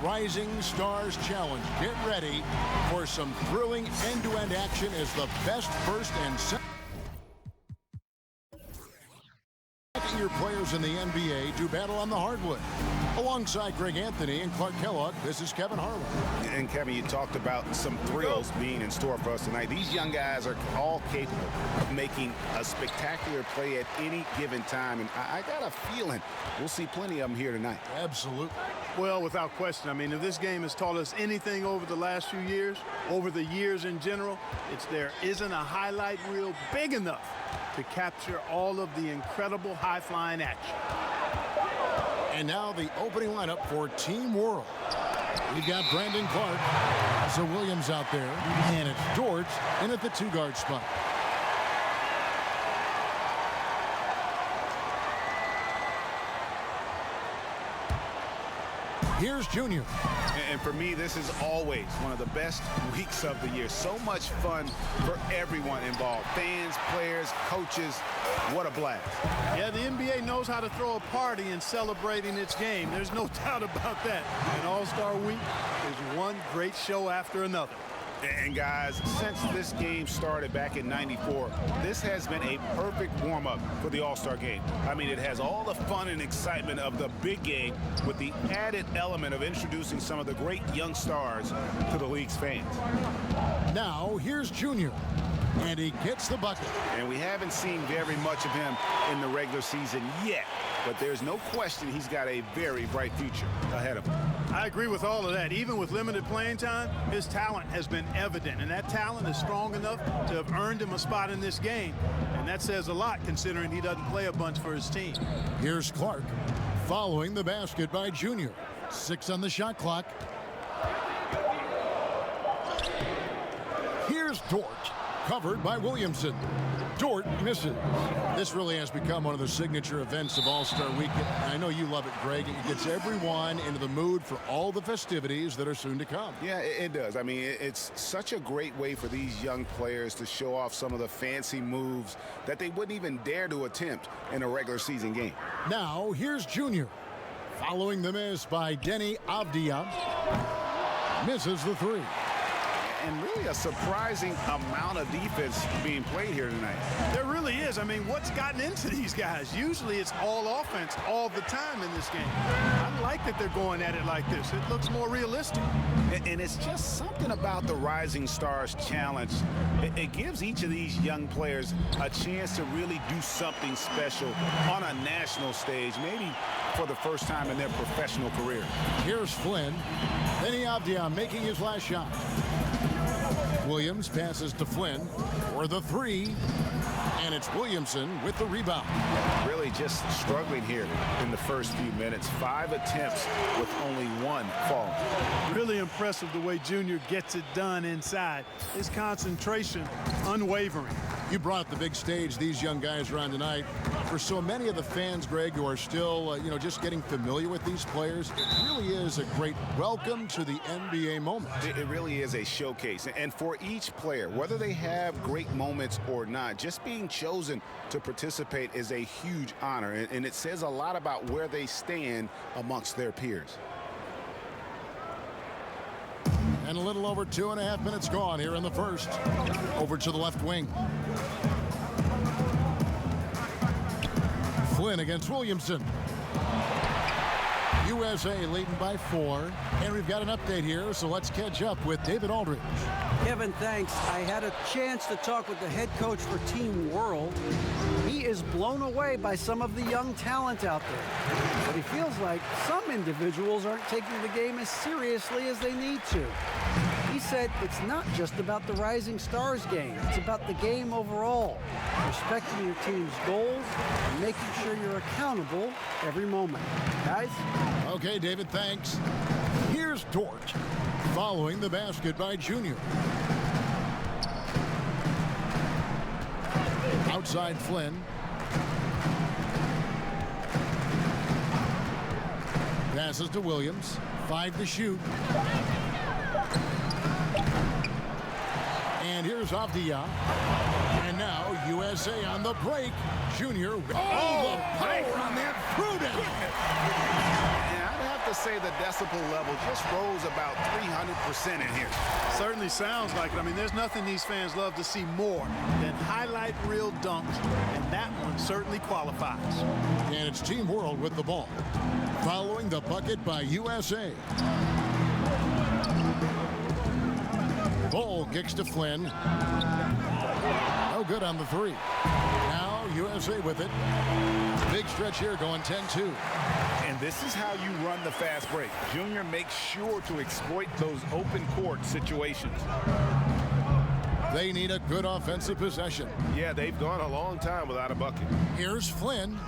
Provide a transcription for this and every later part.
Rising Stars Challenge. Get ready for some thrilling end-to-end action as the best first and second-year players in the NBA do battle on the hardwood. Alongside Greg Anthony and Clark Kellogg, this is Kevin Harlan. And Kevin, you talked about some thrills being in store for us tonight. These young guys are all capable of making a spectacular play at any given time. And I got a feeling we'll see plenty of them here tonight. Absolutely. Well, without question. I mean, if this game has taught us anything over the last few years, over the years in general, it's there isn't a highlight reel big enough to capture all of the incredible high-flying action. And now the opening lineup for Team World. We've got Brandon Clark, so Williams out there, and it's George in at the two-guard spot. Here's Junior. And for me, this is always one of the best weeks of the year. So much fun for everyone involved. Fans, players, coaches. What a blast. Yeah, the NBA knows how to throw a party in celebrating its game. There's no doubt about that. And All-Star Week is one great show after another. And guys, since this game started back in '94, this has been a perfect warm-up for the All-Star game. I mean, it has all the fun and excitement of the big game with the added element of introducing some of the great young stars to the league's fans. Now, here's Junior, and he gets the bucket. And we haven't seen very much of him in the regular season yet, but there's no question he's got a very bright future ahead of him. I agree with all of that. Even with limited playing time, his talent has been evident, and that talent is strong enough to have earned him a spot in this game. And that says a lot considering he doesn't play a bunch for his team. Here's Clark following the basket by Junior. 6 on the shot clock. Here's Dort, covered by Williamson. Dort misses. This really has become one of the signature events of All-Star Weekend. I know you love it, Greg. It gets everyone into the mood for all the festivities that are soon to come. Yeah, it does. I mean, it's such a great way for these young players to show off some of the fancy moves that they wouldn't even dare to attempt in a regular season game. Now, here's Junior. Following the miss by Denny Avdia. Misses the three. And really a surprising amount of defense being played here tonight. There really is. I mean, what's gotten into these guys? Usually it's all offense all the time in this game. I like that they're going at it like this. It looks more realistic. And it's just something about the Rising Stars Challenge. It gives each of these young players a chance to really do something special on a national stage, maybe for the first time in their professional career. Here's Flynn. Denny Avdia making his last shot. Williams passes to Flynn for the three, and it's Williamson with the rebound. Really just struggling here in the first few minutes. 5 attempts with only 1 fall. Really impressive the way Junior gets it done inside. His concentration unwavering. You brought up the big stage these young guys are on tonight. For so many of the fans, Greg, who are still, just getting familiar with these players, it really is a great welcome to the NBA moment. It really is a showcase. And for each player, whether they have great moments or not, just being chosen to participate is a huge honor. And it says a lot about where they stand amongst their peers. And a little over 2.5 minutes gone here in the first. Over to the left wing. Flynn against Williamson. USA leading by 4. And we've got an update here, so let's catch up with David Aldridge. Kevin, thanks. I had a chance to talk with the head coach for Team World. He is blown away by some of the young talent out there. But he feels like some individuals aren't taking the game as seriously as they need to. He said it's not just about the Rising Stars game. It's about the game overall. Respecting your team's goals and making sure you're accountable every moment. Guys? Okay, David, thanks. Here's Dort following the basket by Junior. Outside Flynn. Passes to Williams. 5 to shoot. And here's Avdia. And now USA on the break. Junior. Oh, the power on that throw down. And I'd have have to say the decibel level just rose about 300% in here. Certainly sounds like it. I mean, there's nothing these fans love to see more than highlight reel dunks, and that one certainly qualifies. And it's Team World with the ball. Following the bucket by USA. Ball kicks to Flynn. No good on the three. Now USA with it. Big stretch here going 10-2. And this is how you run the fast break. Junior makes sure to exploit those open court situations. They need a good offensive possession. Yeah, they've gone a long time without a bucket. Here's Flynn.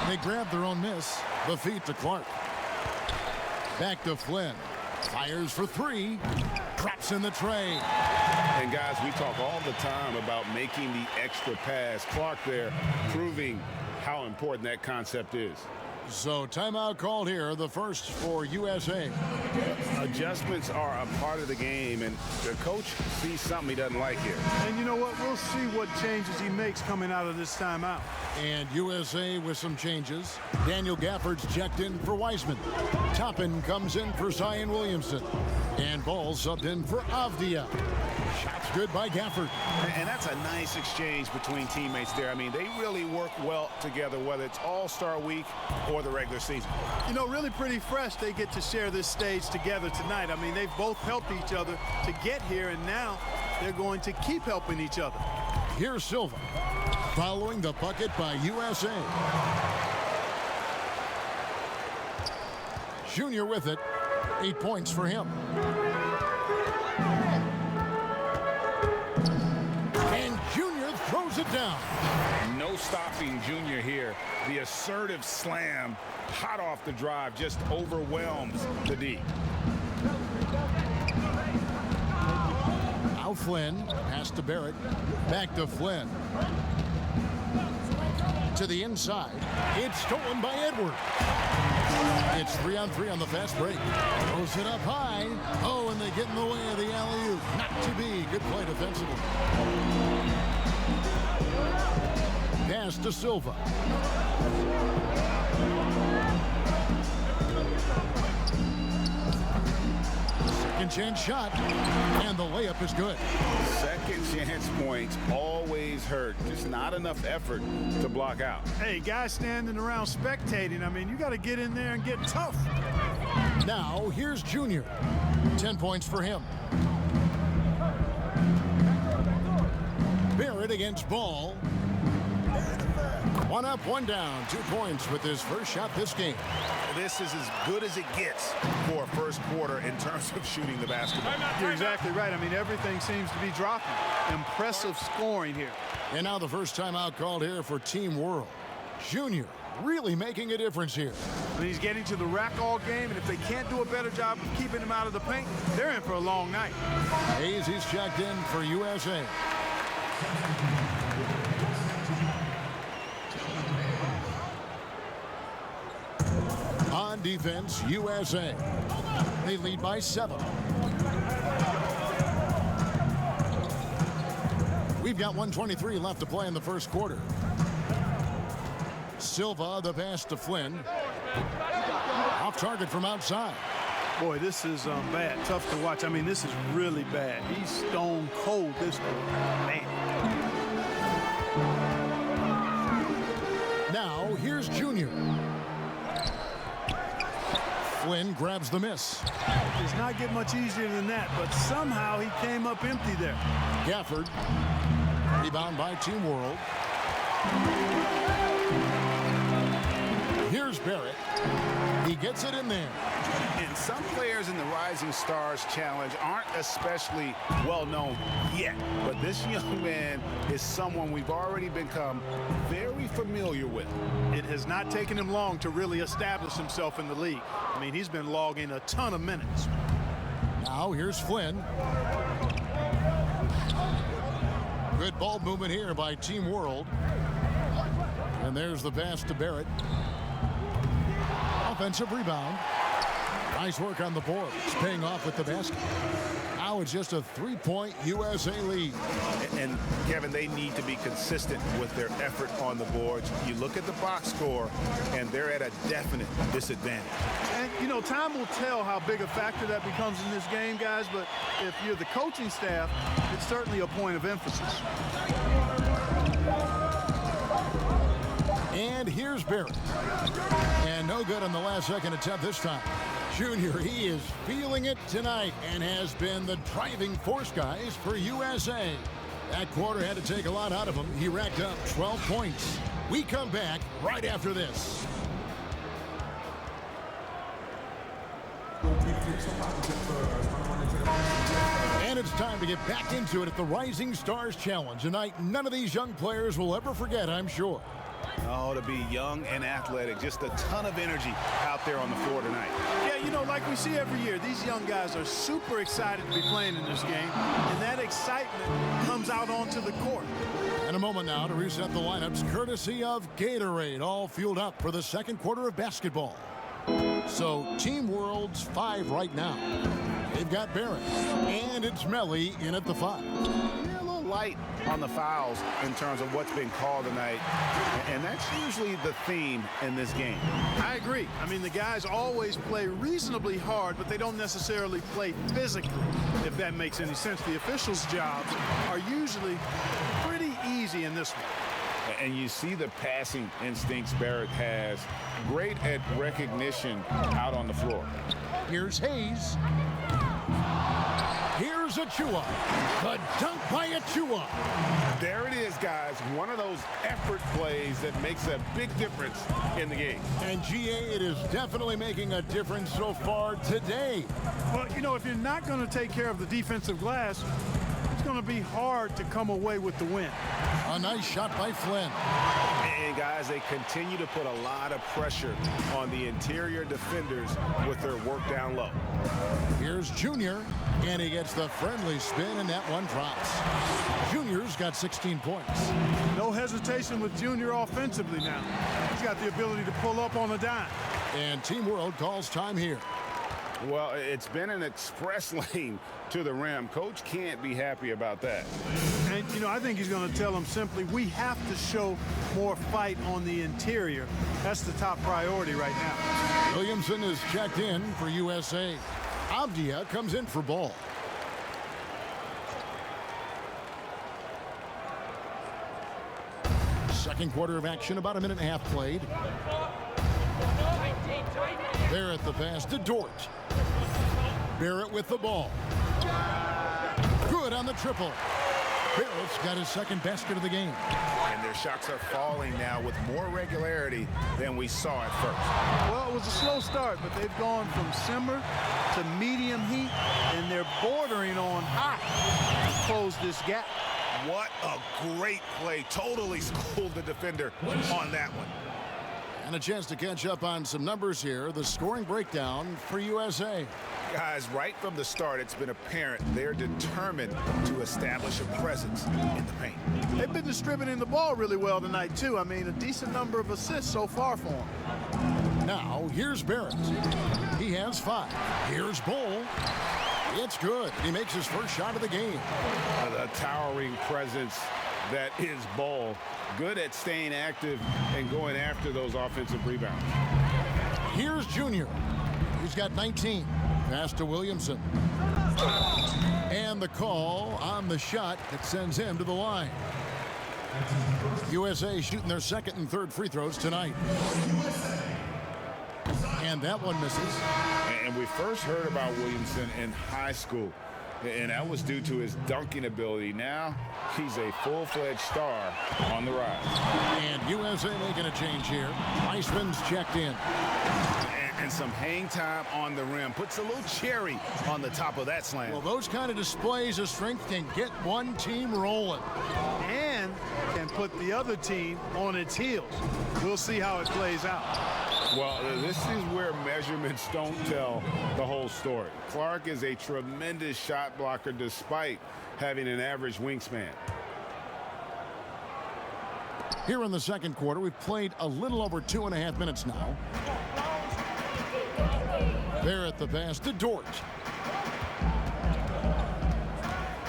They grab their own miss. The feed to Clark. Back to Flynn. Fires for three. Traps in the tray. And guys, we talk all the time about making the extra pass. Clark there proving how important that concept is. So timeout called here, the first for USA. Adjustments are a part of the game, and the coach sees something he doesn't like here. And you know what? We'll see what changes he makes coming out of this timeout. And USA with some changes. Daniel Gafford's checked in for Wiseman. Toppin comes in for Zion Williamson. And Ball subbed in for Avdia. Shots good by Gafford. And that's a nice exchange between teammates there. I mean, they really work well together, whether it's All-Star Week or the regular season. You know, really pretty fresh they get to share this stage together tonight. I mean, they've both helped each other to get here, and now they're going to keep helping each other. Here's Silva. Following the bucket by USA. Junior with it. 8 points for him. And Junior throws it down. No stopping Junior here. The assertive slam, hot off the drive, just overwhelms the D. Now Flynn, pass to Barrett. Back to Flynn. To the inside. It's stolen by Edward. It's 3-on-3 on the fast break. Throws it up high. Oh, and they get in the way of the alley-oop. Not to be. Good play defensively. Pass to Silva. Second chance shot. And the layup is good. Second chance points always hurt. Just not enough effort to block out. Hey, guys standing around spectating, I mean, you got to get in there and get tough. Now, here's Junior. 10 points for him. Barrett against Ball. One up, one down. 2 points with his first shot this game. This is as good as it gets for a first quarter in terms of shooting the basketball. You're exactly right. I mean, everything seems to be dropping. Impressive scoring here. And now the first timeout called here for Team World. Junior really making a difference here. And he's getting to the rack all game, and if they can't do a better job of keeping him out of the paint, they're in for a long night. Hayes, he's checked in for USA. On defense, USA. They lead by 7. We've got 1:23 left to play in the first quarter. Silva, the pass to Flynn. Off target from outside. Boy, this is bad. Tough to watch. I mean, this is really bad. He's stone cold this quarter. Man. Now, here's Junior. Flynn grabs the miss. Does not get much easier than that, but somehow he came up empty there. Gafford. Rebound by Team World. Here's Barrett. He gets it in there. And some players in the Rising Stars Challenge aren't especially well known yet. But this young man is someone we've already become very familiar with. It has not taken him long to really establish himself in the league. I mean, he's been logging a ton of minutes. Now here's Flynn. Good ball movement here by Team World. And there's the pass to Barrett. Offensive rebound. Nice work on the board. It's paying off with the basket. Now it's just a 3-point USA lead. And Kevin, they need to be consistent with their effort on the boards. You look at the box score, and they're at a definite disadvantage. And, you know, time will tell how big a factor that becomes in this game, guys, but if you're the coaching staff, it's certainly a point of emphasis. And here's Barrett. And no good on the last second attempt this time. Junior, he is feeling it tonight and has been the driving force, guys, for USA. That quarter had to take a lot out of him. He racked up 12 points. We come back right after this. And it's time to get back into it at the Rising Stars Challenge. A night none of these young players will ever forget, I'm sure. Oh, to be young and athletic, just a ton of energy out there on the floor tonight. Yeah, you know, like we see every year, these young guys are super excited to be playing in this game, and that excitement comes out onto the court. In a moment now to reset the lineups, courtesy of Gatorade, all fueled up for the second quarter of basketball. So, Team World's 5 right now. They've got Barrett, and it's Melly in at the 5. Yeah, a little light on the fouls in terms of what's been called tonight, and that's usually the theme in this game. I agree. I mean, the guys always play reasonably hard, but they don't necessarily play physically, if that makes any sense. The officials' jobs are usually pretty easy in this one. And you see the passing instincts Barrett has. Great at recognition out on the floor. Here's Hayes. Here's Achua. The dunk by Achua. There it is, guys. One of those effort plays that makes a big difference in the game. And GA, it is definitely making a difference so far today. Well, you know, if you're not going to take care of the defensive glass, it's going to be hard to come away with the win. A nice shot by Flynn. And guys, they continue to put a lot of pressure on the interior defenders with their work down low. Here's Junior, and he gets the friendly spin, and that one drops. Junior's got 16 points. No hesitation with Junior offensively now. He's got the ability to pull up on a dime. And Team World calls time here. Well, it's been an express lane to the rim. Coach can't be happy about that. And, you know, I think he's going to tell them simply, we have to show more fight on the interior. That's the top priority right now. Williamson is checked in for USA. Avdia comes in for ball. Second quarter of action, about a minute and a half played. Barrett the pass to Dort. Barrett with the ball. Good on the triple. Barrett's got his second basket of the game. And their shots are falling now with more regularity than we saw at first. Well, it was a slow start, but they've gone from simmer to medium heat, and they're bordering on hot to close this gap. What a great play. Totally schooled the defender on that one. And a chance to catch up on some numbers here. The scoring breakdown for USA. Guys, right from the start, it's been apparent they're determined to establish a presence in the paint. They've been distributing the ball really well tonight, too. I mean, a decent number of assists so far for them. Now, here's Barrett. He has 5. Here's Bull. It's good. He makes his first shot of the game. The towering presence that is Bull. Good at staying active and going after those offensive rebounds. Here's Junior. He's got 19. Pass to Williamson. And the call on the shot that sends him to the line. USA shooting their second and third free throws tonight. And that one misses. And we first heard about Williamson in high school, and that was due to his dunking ability. Now he's a full-fledged star on the rise. And USA making a change here. Weissman's checked in. And some hang time on the rim. Puts a little cherry on the top of that slam. Well, those kind of displays of strength can get one team rolling. And can put the other team on its heels. We'll see how it plays out. Well, this is where measurements don't tell the whole story. Clark is a tremendous shot blocker despite having an average wingspan. Here in the second quarter, we've played a little over 2.5 minutes now. Barrett the pass to Dort.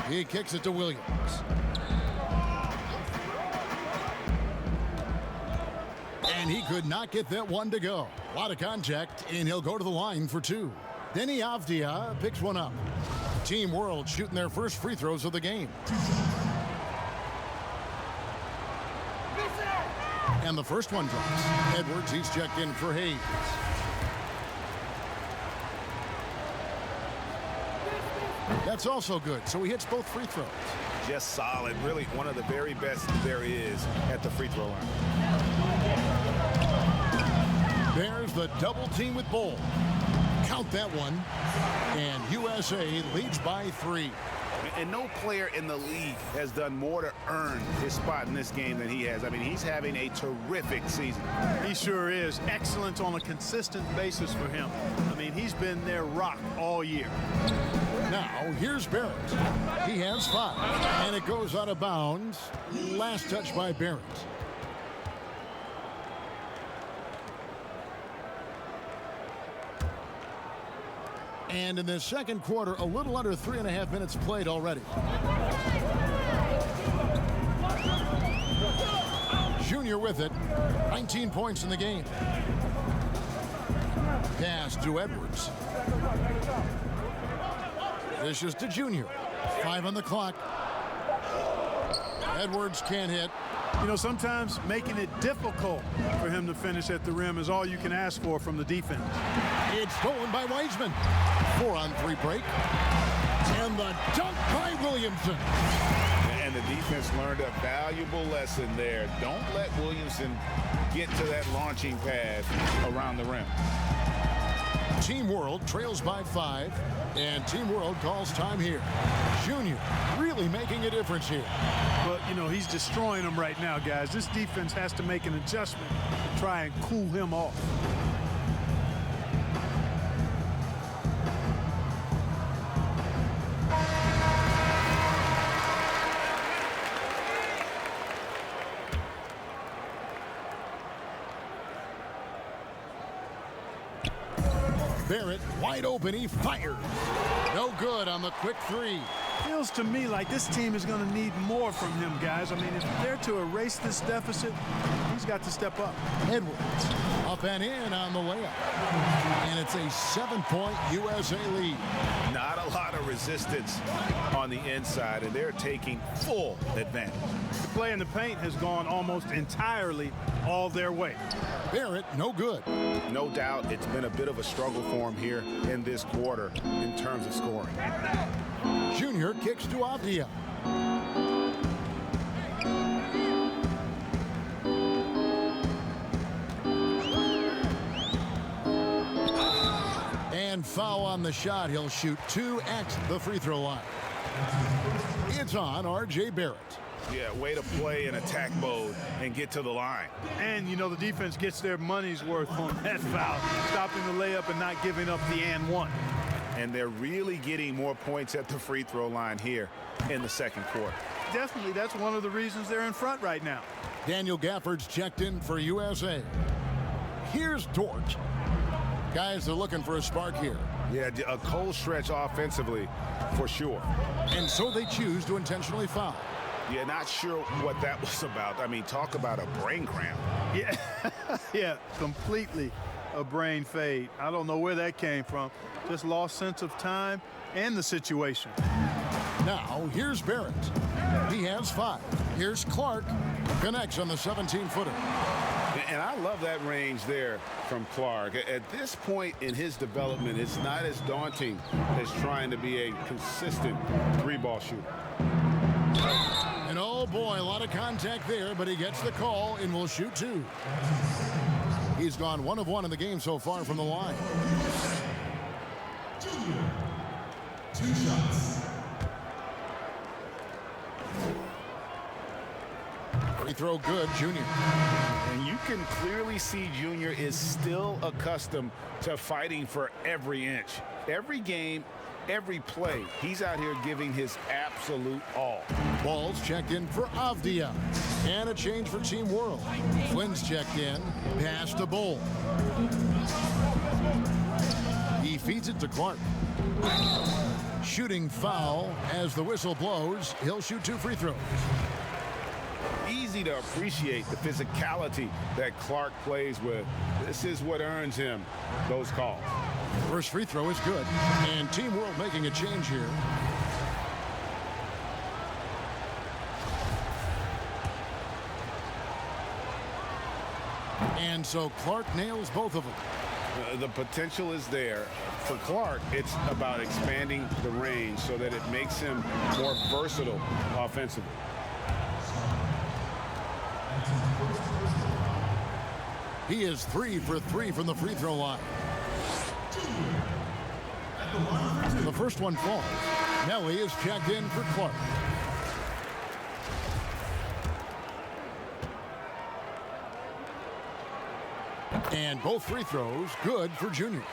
He kicks it to Williams. And he could not get that one to go. A lot of contact, and he'll go to the line for two. Denny Avdia picks one up. Team World shooting their first free throws of the game. And the first one drops. Edwards, he's checked in for Hayes. That's also good, so he hits both free throws. Just solid, really one of the very best there is at the free throw line. There's the double team with Bull. Count that one. And USA leads by 3. And no player in the league has done more to earn his spot in this game than he has. I mean, he's having a terrific season. He sure is. Excellent on a consistent basis for him. I mean, he's been their rock all year. Now, here's Barrett. He has 5, and it goes out of bounds. Last touch by Barrett. And in the second quarter, a little under 3.5 minutes played already. Junior with it. 19 points in the game. Pass to Edwards. This is to Junior. 5 on the clock. Edwards can't hit. You know, sometimes making it difficult for him to finish at the rim is all you can ask for from the defense. It's stolen by Wiseman. 4-on-3 break. And the dunk by Williamson. And the defense learned a valuable lesson there. Don't let Williamson get to that launching pad around the rim. Team World trails by 5, and Team World calls time here. Junior really making a difference here. But, you know, he's destroying them right now, guys. This defense has to make an adjustment to try and cool him off. Barrett wide open, he fires. No good on the quick 3. Feels to me like this team is going to need more from him, guys. I mean, if they're to erase this deficit, he's got to step up. Edwards up and in on the layup. And it's a 7-point USA lead. Not a lot of resistance on the inside, and they're taking full advantage. The play in the paint has gone almost entirely all their way. Barrett, no good. No doubt it's been a bit of a struggle for him here in this quarter in terms of scoring. Junior kicks to Avdia. And foul on the shot. He'll shoot 2 at the free throw line. It's on R.J. Barrett. Yeah, way to play in attack mode and get to the line. And, you know, the defense gets their money's worth on that foul, stopping the layup and not giving up the and one. And they're really getting more points at the free throw line here in the second quarter. Definitely, that's one of the reasons they're in front right now. Daniel Gafford's checked in for USA. Here's Dort. Guys are looking for a spark here. Yeah, a cold stretch offensively for sure. And so they choose to intentionally foul. Yeah, not sure what that was about. I mean, talk about a brain cramp. Yeah, yeah, completely a brain fade. I don't know where that came from. Just lost sense of time and the situation. Now, here's Barrett. He has 5. Here's Clark. Connects on the 17-footer. And I love that range there from Clark. At this point in his development, it's not as daunting as trying to be a consistent 3-ball shooter. And oh boy, a lot of contact there, but he gets the call and will shoot 2. He's gone 1 of 1 in the game so far from the line. Junior, 2 shots. Free throw good, Junior. And you can clearly see Junior is still accustomed to fighting for every inch. Every game, every play, he's out here giving his absolute all. Ball's checked in for Avdia. And a change for Team World. Flynn's checked in. Pass to Bull. He feeds it to Clark. Shooting foul as the whistle blows. He'll shoot 2 free throws. Easy to appreciate the physicality that Clark plays with. This is what earns him those calls. First free throw is good. And Team World making a change here. And so Clark nails both of them. The potential is there. For Clark, it's about expanding the range so that it makes him more versatile offensively. He is 3 for 3 from the free throw line. The first one falls. Nelly is checked in for Clark. And both free throws good for Junior.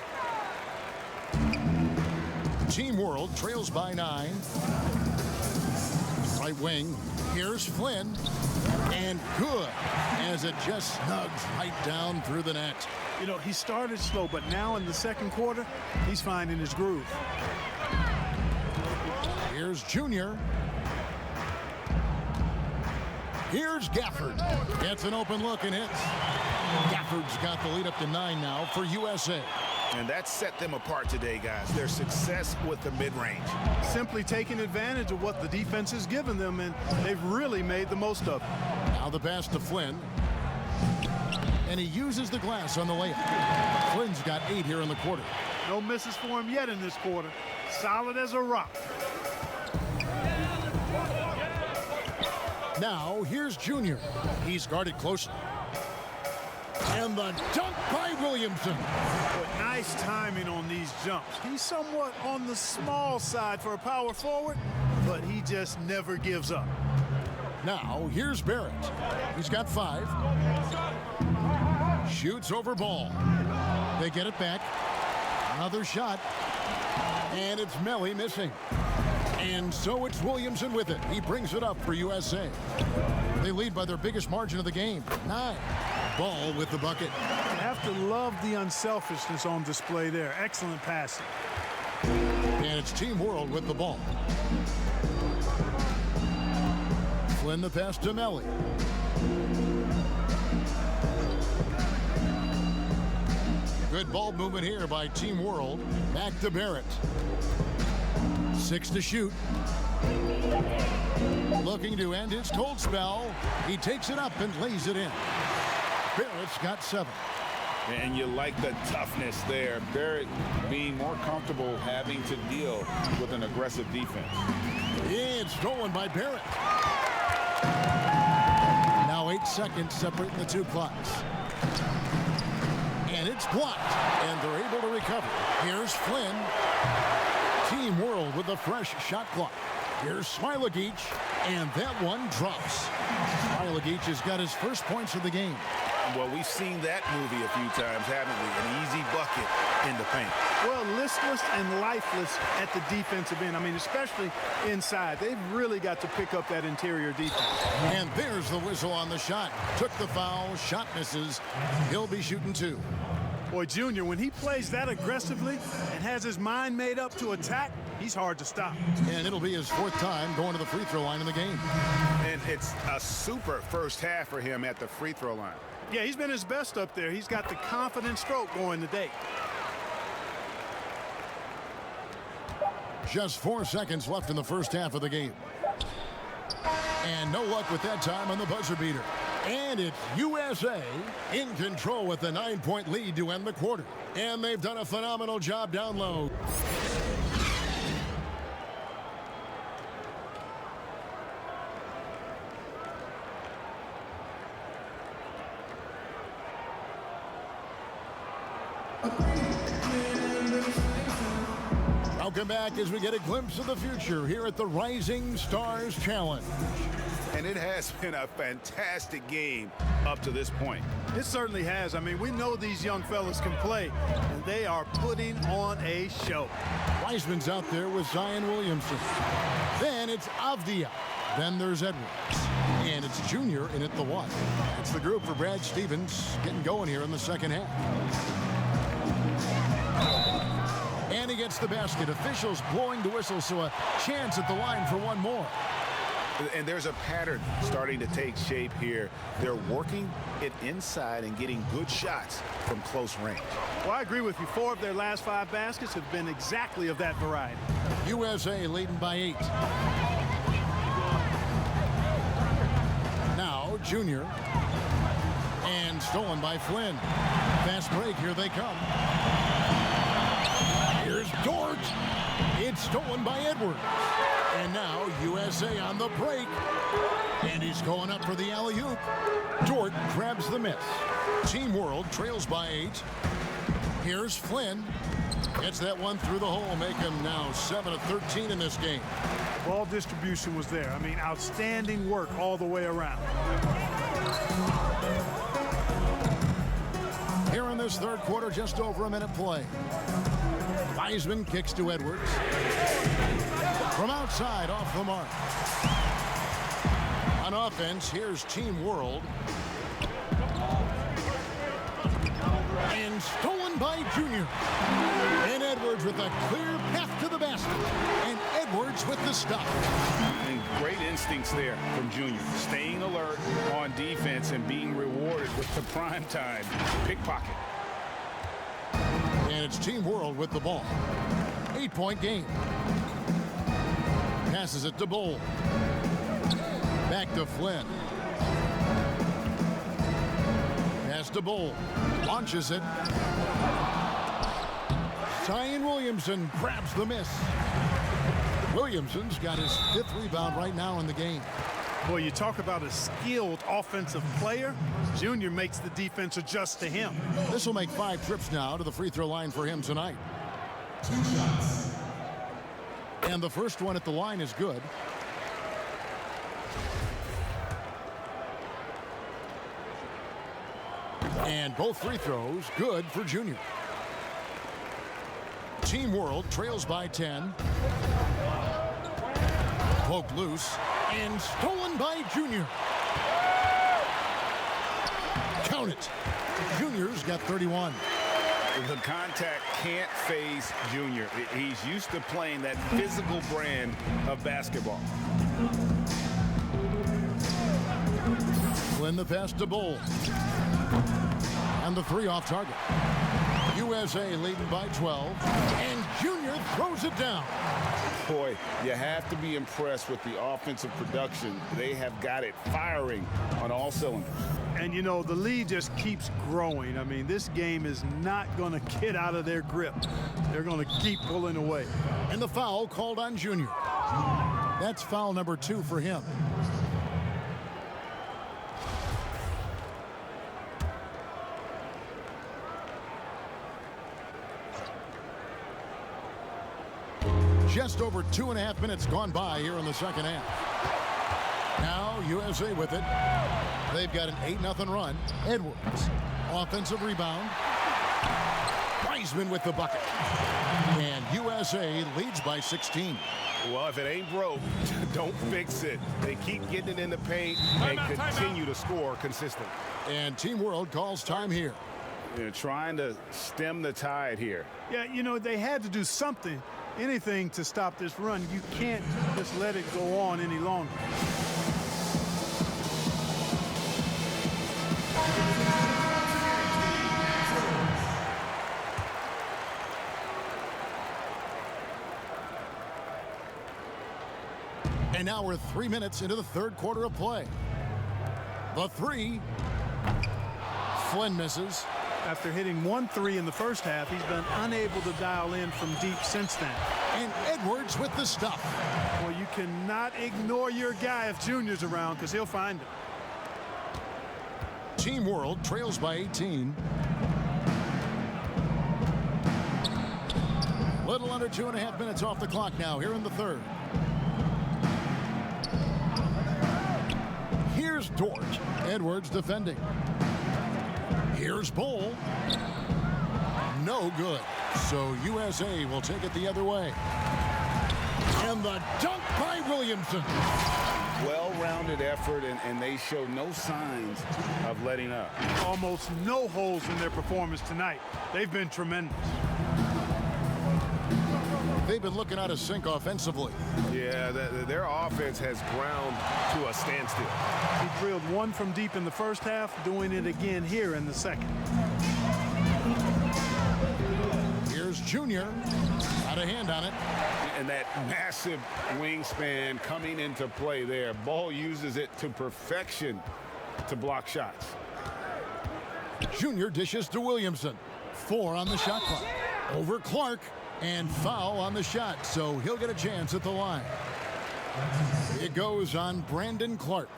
Team World trails by 9. Right wing. Here's Flynn. And good as it just snugs right down through the net. You know, he started slow, but now in the second quarter, he's finding his groove. Here's Junior. Here's Gafford. Gets an open look and hits. Gafford's got the lead up to 9 now for USA. And that set them apart today, guys. Their success with the mid-range. Simply taking advantage of what the defense has given them, and they've really made the most of it. Now the pass to Flynn. And he uses the glass on the layup. Flynn's got 8 here in the quarter. No misses for him yet in this quarter. Solid as a rock. Now here's Junior. He's guarded closely. And the dunk by Williamson. But nice timing on these jumps. He's somewhat on the small side for a power forward, but he just never gives up. Now here's Barrett. He's got 5. Shoots over ball. They get it back. Another shot. And it's Melly missing. And so it's Williamson with it. He brings it up for USA. They lead by their biggest margin of the game, 9. Ball with the bucket. You have to love the unselfishness on display there. Excellent passing. And it's Team World with the ball. Flynn the pass to Melly. Good ball movement here by Team World. Back to Barrett. 6 to shoot. Looking to end his cold spell. He takes it up and lays it in. Barrett's got 7. And you like the toughness there. Barrett being more comfortable having to deal with an aggressive defense. Yeah, it's stolen by Barrett. Now 8 seconds separating the 2 clocks. And it's blocked. And they're able to recover. Here's Flynn. Team World with a fresh shot clock. Here's Smilagic. And that one drops. Smilagic has got his first points of the game. Well, we've seen that movie a few times, haven't we? An easy bucket in the paint. Well, listless and lifeless at the defensive end. I mean, especially inside. They've really got to pick up that interior defense. And there's the whistle on the shot. Took the foul. Shot misses. He'll be shooting 2. Boy, Junior, when he plays that aggressively and has his mind made up to attack, he's hard to stop. And it'll be his 4th time going to the free throw line in the game. And it's a super first half for him at the free throw line. Yeah, he's been his best up there. He's got the confident stroke going today. Just 4 seconds left in the first half of the game. And no luck with that time on the buzzer beater. And it's USA in control with a 9-point lead to end the quarter. And they've done a phenomenal job down low. Welcome back as we get a glimpse of the future here at the Rising Stars Challenge. And it has been a fantastic game up to this point. It certainly has. I mean, we know these young fellas can play, and they are putting on a show. Wiseman's out there with Zion Williamson. Then it's Avdia. Then there's Edwards. And it's Junior in at the 1. That's the group for Brad Stevens getting going here in the second half. gets the basket. Officials blowing the whistle, so a chance at the line for one more. And there's a pattern starting to take shape here. They're working it inside and getting good shots from close range. Well, I agree with you. 4 of their last 5 baskets have been exactly of that variety. USA leading by 8. Now, Junior. And stolen by Flynn. Fast break, here they come. Here's Dort. It's stolen by Edwards. And now USA on the break. And he's going up for the alley-oop. Dort grabs the miss. Team World trails by 8. Here's Flynn. Gets that one through the hole, make him now 7 of 13 in this game. Ball distribution was there. I mean, outstanding work all the way around. Here in this third quarter, just over a minute play. Wiseman kicks to Edwards. From outside, off the mark. On offense, here's Team World. And stolen by Junior. And Edwards with a clear path to the basket. And Edwards with the stop. And great instincts there from Junior. Staying alert on defense and being rewarded with the prime time pickpocket. And it's Team World with the ball. 8-point game. Passes it to Bull. Back to Flynn. Pass to Bull. Launches it. Zion Williamson grabs the miss. Williamson's got his 5th rebound right now in the game. Boy, you talk about a skilled offensive player. Junior makes the defense adjust to him. This will make 5 trips now to the free throw line for him tonight. 2 shots. And the first one at the line is good. And both free throws good for Junior. Team World trails by 10. Poked loose and stolen by Junior. Count it. Junior's got 31. The contact can't phase Junior. He's used to playing that physical brand of basketball. Flynn the pass to Bull. And the 3 off target. USA leading by 12. And Junior throws it down. Boy, you have to be impressed with the offensive production. They have got it firing on all cylinders. And, you know, the lead just keeps growing. I mean, this game is not going to get out of their grip. They're going to keep pulling away. And the foul called on Junior. That's foul number 2 for him. Just over 2.5 minutes gone by here in the second half. Now USA with it. They've got an 8-0 run. Edwards, offensive rebound. Wiseman with the bucket. And USA leads by 16. Well, if it ain't broke, don't fix it. They keep getting it in the paint and continue to score consistently. And Team World calls time here. They're trying to stem the tide here. Yeah, you know, they had to do something, anything to stop this run. You can't just let it go on any longer. And now we're 3 minutes into the third quarter of play. The 3. Flynn misses. After hitting 1 3 in the first half, he's been unable to dial in from deep since then. And Edwards with the stuff. Well, you cannot ignore your guy if Junior's around, because he'll find him. Team World trails by 18. Little under 2.5 minutes off the clock now here in the third. Here's Dort. Edwards defending. Here's Bull. No good. So USA will take it the other way. And the dunk by Williamson. Well-rounded effort, and they show no signs of letting up. Almost no holes in their performance tonight. They've been tremendous. they've been looking out of sync offensively. Yeah, their offense has ground to a standstill. He drilled one from deep in the first half, doing it again here in the second. Here's Junior. Got a hand on it. And that massive wingspan coming into play there. Ball uses it to perfection to block shots. Junior dishes to Williamson. 4 on the shot clock. Over Clark. And foul on the shot, so he'll get a chance at the line. It goes on Brandon Clark.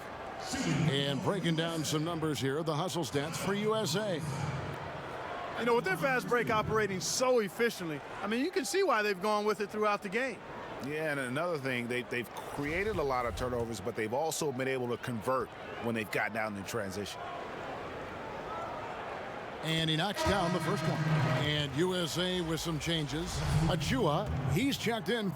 And breaking down some numbers here, the hustle stats for USA. You know, with their fast break operating so efficiently, I mean, you can see why they've gone with it throughout the game. Yeah, and another thing, they've created a lot of turnovers, but they've also been able to convert when they've gotten down in transition. And he knocks down the first one. And USA with some changes. Achua, he's checked in.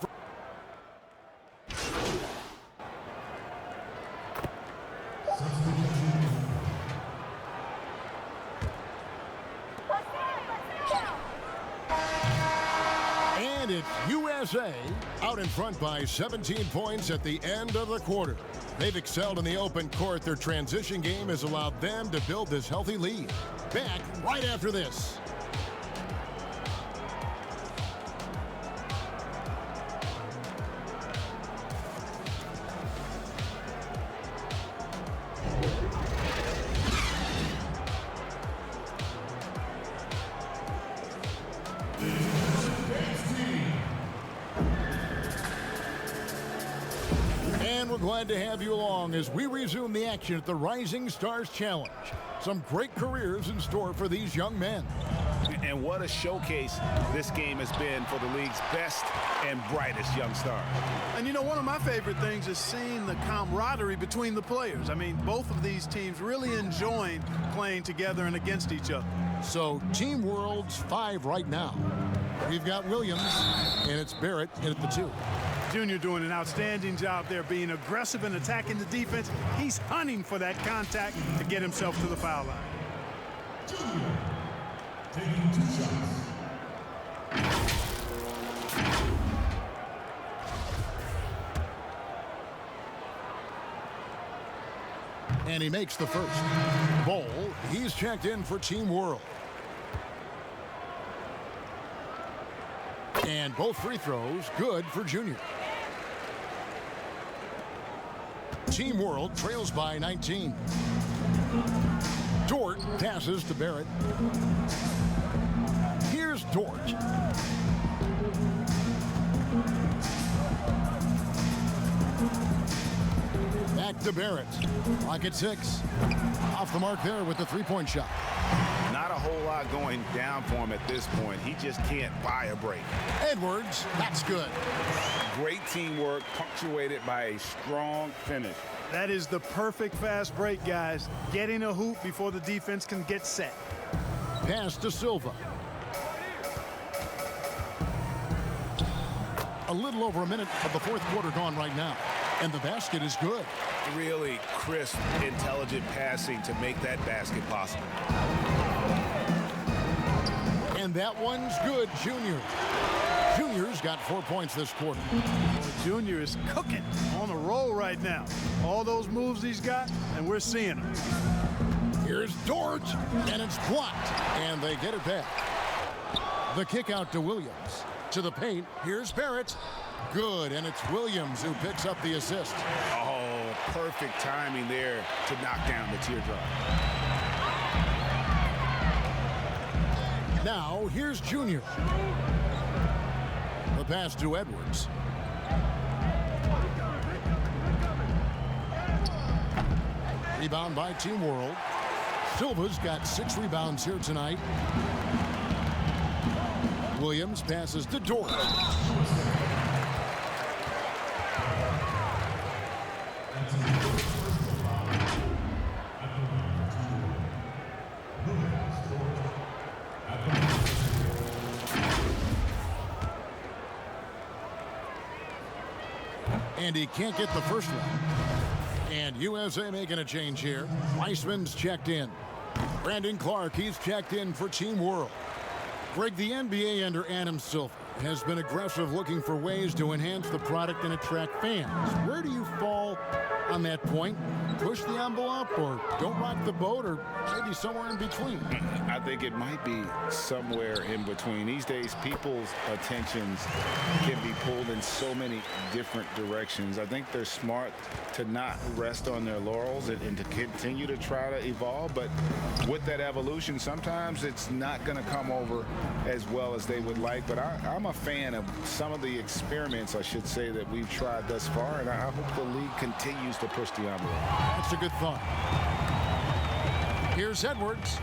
And it's USA out in front by 17 points at the end of the quarter. They've excelled in the open court. Their transition game has allowed them to build this healthy lead. Back right after this. And we're glad to have you along as we resume the action at the Rising Stars Challenge. Some great careers in store for these young men. And what a showcase this game has been for the league's best and brightest young stars. And you know, one of my favorite things is seeing the camaraderie between the players. I mean, both of these teams really enjoying playing together and against each other. So Team World's 5 right now. We've got Williams, and it's Barrett in at the 2. Junior doing an outstanding job there, being aggressive and attacking the defense. He's hunting for that contact to get himself to the foul line. Junior taking 2 shots. And he makes the first. Bowl, he's checked in for Team World. And both free throws good for Junior. Team World trails by 19. Dort passes to Barrett. Here's Dort. Back to Barrett. Clock at 6. Off the mark there with the three-point shot. Not a whole lot going down for him at this point. He just can't buy a break. Edwards, that's good. Great teamwork, punctuated by a strong finish. That is the perfect fast break, guys. Getting a hoop before the defense can get set. Pass to Silva. A little over a minute of the fourth quarter gone right now. And the basket is good. Really crisp, intelligent passing to make that basket possible. And that one's good, Junior. Junior's got 4 points this quarter. Junior is cooking on a roll right now. All those moves he's got, and we're seeing them. Here's Dort, and it's blocked. And they get it back. The kick out to Williams. To the paint, here's Barrett. Good, and it's Williams who picks up the assist. Oh, perfect timing there to knock down the teardrop. Now, here's Junior. The pass to Edwards. Rebound by Team World. Silva's got 6 rebounds here tonight. Williams passes to Dort. And he can't get the first one. And USA making a change here. Weissman's checked in. Brandon Clark, he's checked in for Team World. Greg, the NBA under Adam Silver has been aggressive, looking for ways to enhance the product and attract fans. Where do you fall on that point? Push the envelope or don't rock the boat, or maybe somewhere in between? I think it might be somewhere in between. These days, people's attentions can be pulled in so many different directions. I think they're smart to not rest on their laurels and to continue to try to evolve. But with that evolution, sometimes it's not going to come over as well as they would like. But I'm a fan of some of the experiments, I should say, that we've tried thus far. And I hope the league continues to push the envelope. That's a good thought. Here's Edwards.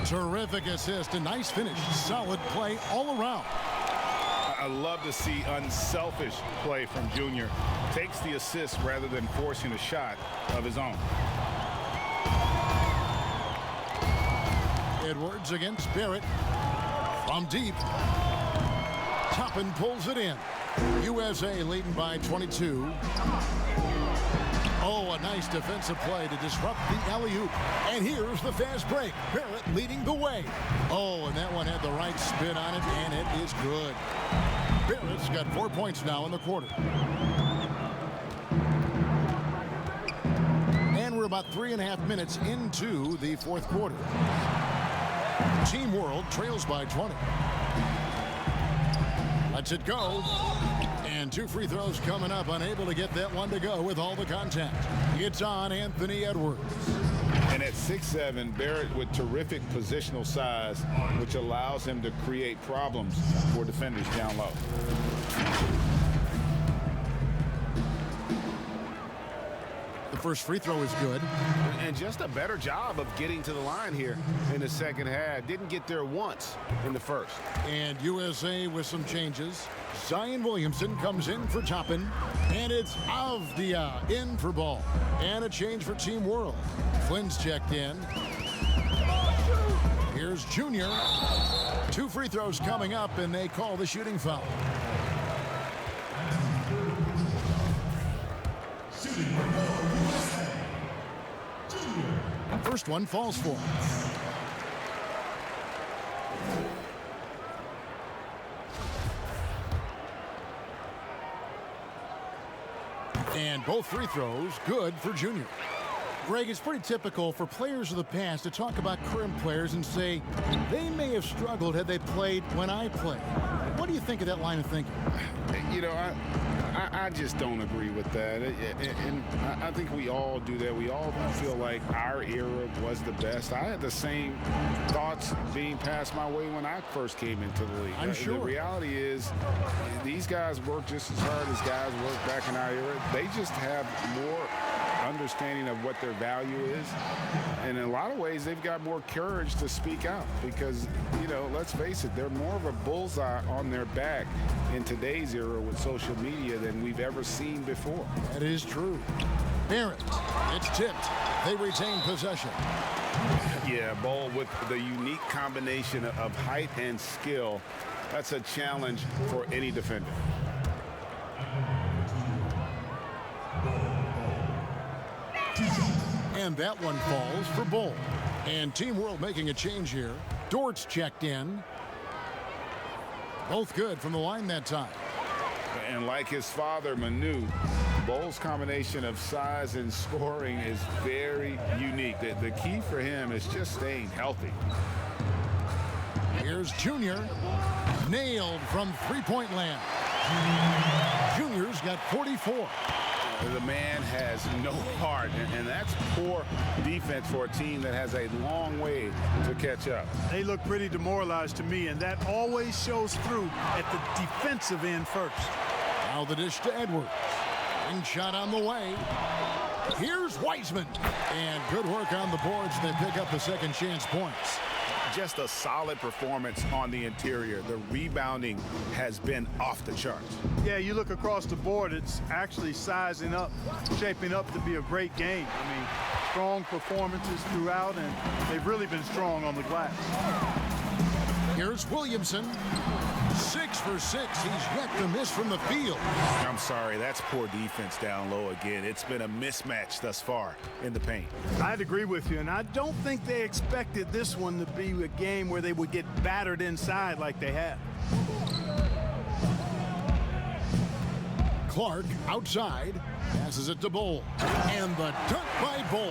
Terrific assist, a nice finish. Solid play all around. I love to see unselfish play from Junior. Takes the assist rather than forcing a shot of his own. Edwards against Barrett. From deep. Toppin pulls it in. USA leading by 22. Oh, a nice defensive play to disrupt the alley-oop. And here's the fast break. Barrett leading the way. Oh, and that one had the right spin on it, and it is good. Barrett's got 4 points now in the quarter. And we're about 3.5 minutes into the fourth quarter. Team World trails by 20. Lets it go. And 2 free throws coming up, unable to get that one to go with all the contact. It's on Anthony Edwards. And at 6'7", Barrett with terrific positional size, which allows him to create problems for defenders down low. The first free throw is good. And just a better job of getting to the line here in the second half. Didn't get there once in the first. And USA with some changes. Zion Williamson comes in for Toppin. And it's Avdia in for Ball. And a change for Team World. Flynn's checked in. Here's Junior. 2 free throws coming up, and they call the shooting foul. First one falls for him. And both free throws good for Junior. Greg, it's pretty typical for players of the past to talk about current players and say they may have struggled had they played when I played. What do you think of that line of thinking? You know, I just don't agree with that. And I think we all do that. We all feel like our era was the best. I had the same thoughts being passed my way when I first came into the league. I'm sure. The reality is these guys work just as hard as guys worked back in our era. They just have more understanding of what their value is. And in a lot of ways, they've got more courage to speak out because, you know, let's face it, they're more of a bullseye on their back in today's era with social media than we've ever seen before. That is true. Barrett, it's tipped. They retain possession. Yeah, Ball with the unique combination of height and skill. That's a challenge for any defender. And that one falls for Bull. And Team World making a change here. Dort's checked in. Both good from the line that time. And like his father, Manu, Bull's combination of size and scoring is very unique. The key for him is just staying healthy. Here's Junior. Nailed from three-point land. Junior's got 44. The man has no heart, and that's poor defense for a team that has a long way to catch up. They look pretty demoralized to me, and that always shows through at the defensive end first. Now the dish to Edwards. And shot on the way. Here's Wiseman. And good work on the boards. They pick up the second chance points. Just a solid performance on the interior. The rebounding has been off the charts. Yeah, you look across the board, it's actually sizing up, shaping up to be a great game. I mean, strong performances throughout, and they've really been strong on the glass. Here's Williamson. 6 for 6. He's yet to miss from the field. I'm sorry, that's poor defense down low again. It's been a mismatch thus far in the paint. I'd agree with you, and I don't think they expected this one to be a game where they would get battered inside like they have. Clark outside, passes it to Bull, and the dunk by Bull.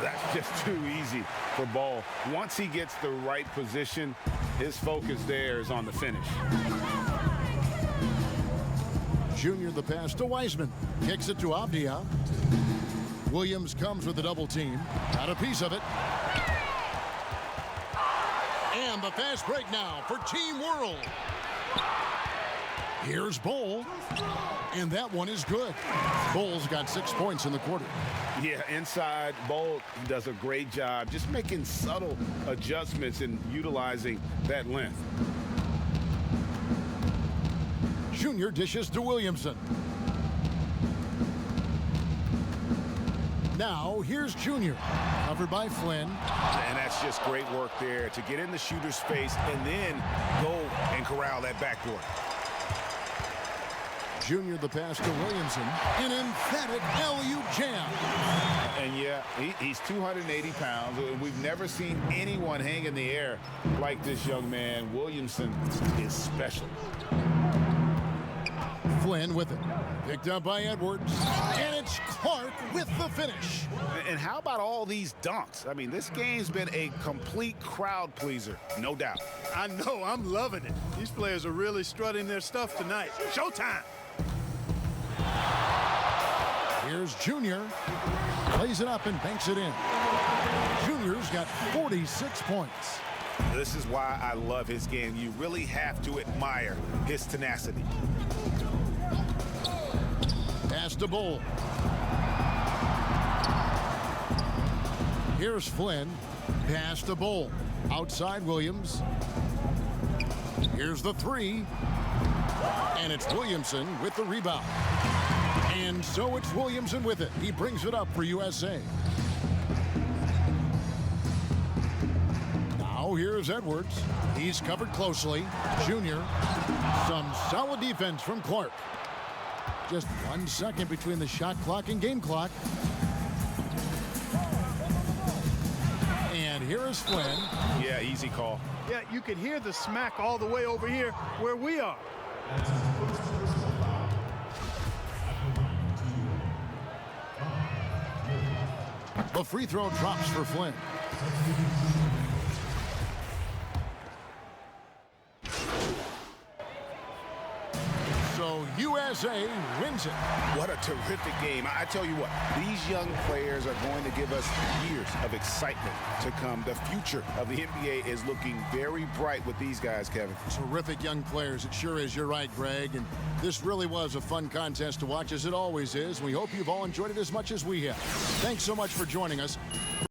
That's just too easy for Ball. Once he gets the right position, his focus there is on the finish. Junior the pass to Wiseman, kicks it to Avdia. Williams comes with the double team, got a piece of it. And the fast break now for Team World. Here's Bull, and that one is good. Bull's got 6 points in the quarter. Yeah, inside, Bull does a great job just making subtle adjustments and utilizing that length. Junior dishes to Williamson. Now, here's Junior, covered by Flynn. And that's just great work there to get in the shooter's space and then go and corral that backboard. Junior the pass to Williamson. An emphatic alley-oop jam. And yeah, he's 280 pounds. We've never seen anyone hang in the air like this young man. Williamson is special. Flynn with it. Picked up by Edwards. And it's Clark with the finish. And how about all these dunks? I mean, this game's been a complete crowd pleaser, no doubt. I know, I'm loving it. These players are really strutting their stuff tonight. Showtime! Here's Junior. Plays it up and banks it in. Junior's got 46 points. This is why I love his game. You really have to admire his tenacity. Pass to Bull. Here's Flynn. Pass to Bull. Outside Williams. Here's the three. And it's Williamson with the rebound. And so it's Williamson with it. He brings it up for USA. Now here's Edwards. He's covered closely. Junior. Some solid defense from Clark. Just 1 second between the shot clock and game clock. And here is Flynn. Yeah, easy call. Yeah, you can hear the smack all the way over here where we are. The free throw drops for Flynn. So USA wins it. What a terrific game. I tell you what, these young players are going to give us years of excitement to come. The future of the NBA is looking very bright with these guys, Kevin. Terrific young players. It sure is. You're right, Greg. And this really was a fun contest to watch, as it always is. We hope you've all enjoyed it as much as we have. Thanks so much for joining us.